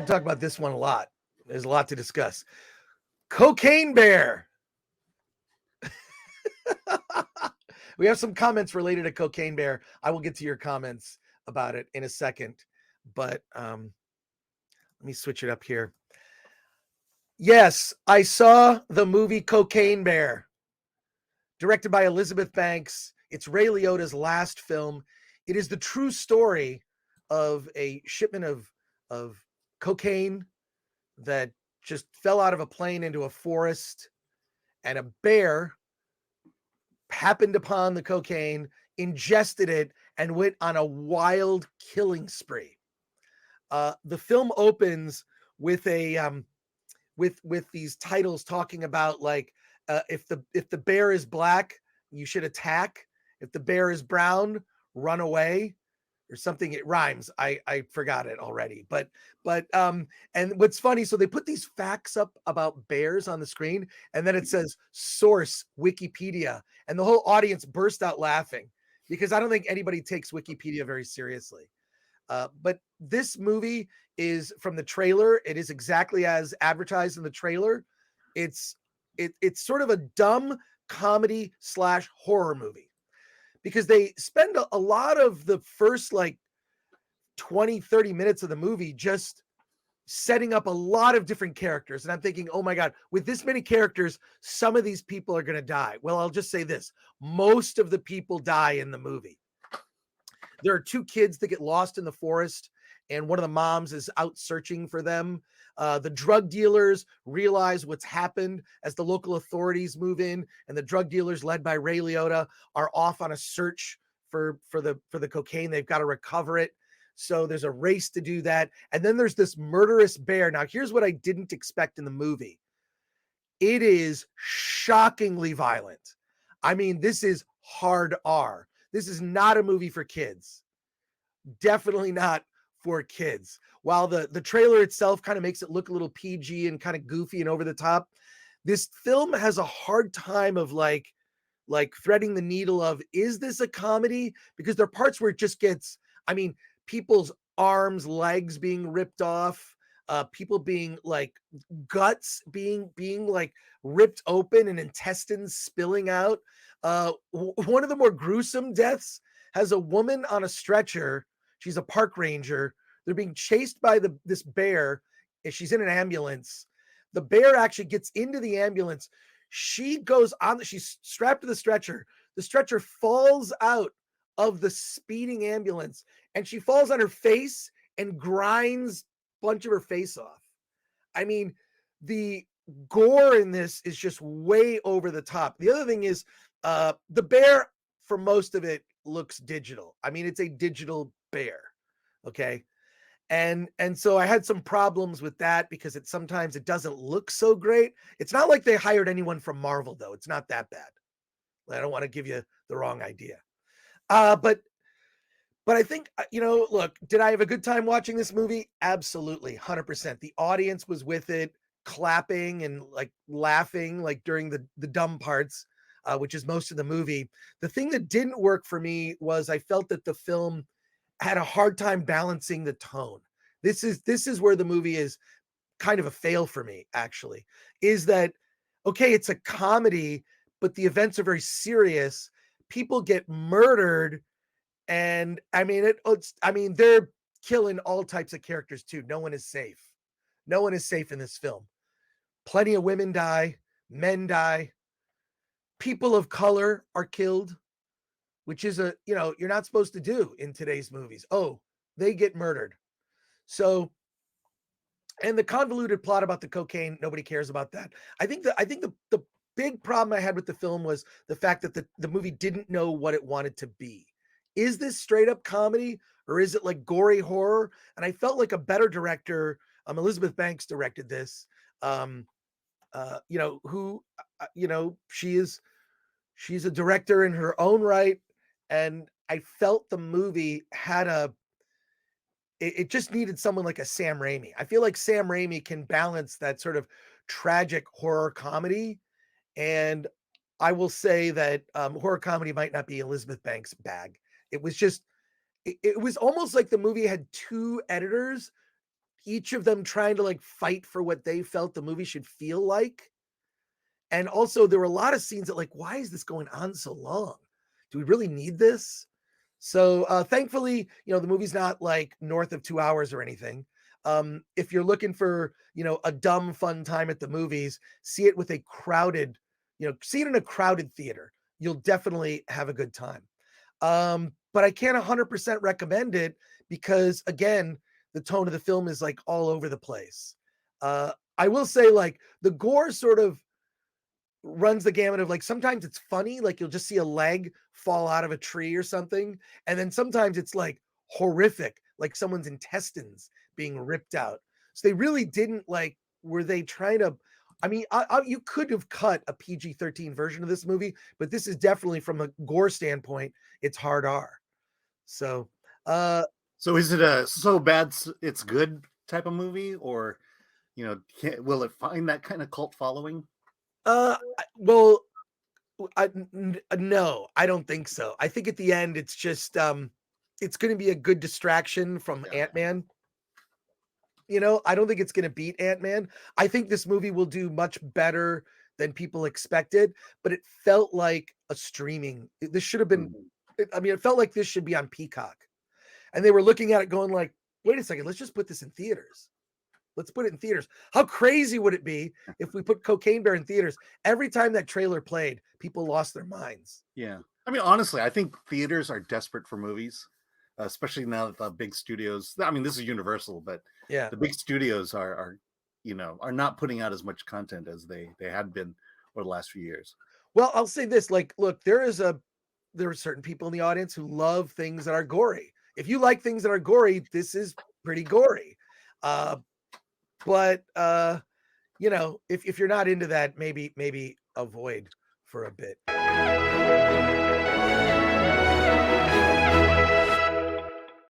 to talk about this one a lot. There's a lot to discuss. Cocaine Bear. We have some comments related to Cocaine Bear. I will get to your comments about it in a second, but let me switch it up here. Yes, I saw the movie Cocaine Bear, directed by Elizabeth Banks. It's Ray Liotta's last film. It is the true story of a shipment of cocaine that just fell out of a plane into a forest, and a bear happened upon the cocaine, ingested it, and went on a wild killing spree. The film opens with a with these titles talking about like if the bear is black, you should attack. If the bear is brown, run away, or something. It rhymes. I forgot it already. But and what's funny, so they put these facts up about bears on the screen, and then it says source Wikipedia, and the whole audience burst out laughing because I don't think anybody takes Wikipedia very seriously. But this movie is from the trailer. It is exactly as advertised in the trailer. It's sort of a dumb comedy / horror movie because they spend a lot of the first like 20-30 minutes of the movie just setting up a lot of different characters. And I'm thinking, oh my God, with this many characters, some of these people are going to die. Well, I'll just say this. Most of the people die in the movie. There are two kids that get lost in the forest, and one of the moms is out searching for them. The drug dealers realize what's happened as the local authorities move in, and the drug dealers, led by Ray Liotta, are off on a search for the cocaine. They've got to recover it. So there's a race to do that. And then there's this murderous bear. Now, here's what I didn't expect in the movie. It is shockingly violent. I mean, this is hard R. This is not a movie for kids. Definitely not for kids. While the trailer itself kind of makes it look a little PG and kind of goofy and over the top, this film has a hard time of like threading the needle of, is this a comedy? Because there are parts where it just gets, I mean, people's arms, legs being ripped off, people being like guts being like ripped open and intestines spilling out. One of the more gruesome deaths has a woman on a stretcher. She's a park ranger. They're being chased by this bear, and she's in an ambulance. The bear actually gets into the ambulance. She goes on, she's strapped to the stretcher. The stretcher falls out of the speeding ambulance, and she falls on her face and grinds a bunch of her face off. I mean, the gore in this is just way over the top. The other thing is, the bear, for most of it, looks digital. I mean, it's a digital bear. Okay. And so I had some problems with that because sometimes it doesn't look so great. It's not like they hired anyone from Marvel, though. It's not that bad. I don't want to give you the wrong idea. But I think, look, did I have a good time watching this movie? Absolutely. 100%. The audience was with it, clapping and like laughing, like during the dumb parts, which is most of the movie. The thing that didn't work for me was I felt that the film had a hard time balancing the tone. This is where the movie is kind of a fail for me, actually, is that, okay, it's a comedy, but the events are very serious. People get murdered. And I mean, they're killing all types of characters too. No one is safe. No one is safe in this film. Plenty of women die, men die, people of color are killed, which is you're not supposed to do in today's movies. Oh, they get murdered. So, and the convoluted plot about the cocaine, nobody cares about that. I think the big problem I had with the film was the fact that the movie didn't know what it wanted to be. Is this straight up comedy, or is it like gory horror? And I felt like a better director, Elizabeth Banks directed this, she's a director in her own right. And I felt the movie had it just needed someone like a Sam Raimi. I feel like Sam Raimi can balance that sort of tragic horror comedy. And I will say that horror comedy might not be Elizabeth Banks' bag. It was just, it was almost like the movie had two editors each of them trying to like fight for what they felt the movie should feel like. And also there were a lot of scenes that like, why is this going on so long? Do we really need this? So thankfully, the movie's not like north of 2 hours or anything. If you're looking for, a dumb fun time at the movies, see it with a crowded, see it in a crowded theater. You'll definitely have a good time. But I can't 100% recommend it because again, the tone of the film is like all over the place. I will say like the gore sort of runs the gamut of like sometimes it's funny, like you'll just see a leg fall out of a tree or something, and then sometimes it's like horrific, like someone's intestines being ripped out. So they really didn't like, were they trying to? I mean, you could have cut a PG-13 version of this movie, but this is definitely from a gore standpoint, it's hard R. So, So is it a so bad it's good type of movie, or will it find that kind of cult following? well, no, I don't think so. I think at the end, it's just it's going to be a good distraction from Yeah. Ant-Man. I don't think it's going to beat Ant-Man. I think this movie will do much better than people expected, but it felt like a streaming. This should have been. Mhm. I mean, it felt like this should be on Peacock, and they were looking at it going like, "Wait a second, let's just put this in theaters. Let's put it in theaters." How crazy would it be if we put Cocaine Bear in theaters? Every time that trailer played, people lost their minds. Yeah. I mean, honestly, I think theaters are desperate for movies, especially now that the big studios. I mean, this is Universal, but Yeah. the big studios are not putting out as much content as they had been over the last few years. Well, I'll say this, like, look, there are certain people in the audience who love things that are gory. If you like things that are gory, this is pretty gory. Uh, but if you're not into that, maybe avoid for a bit.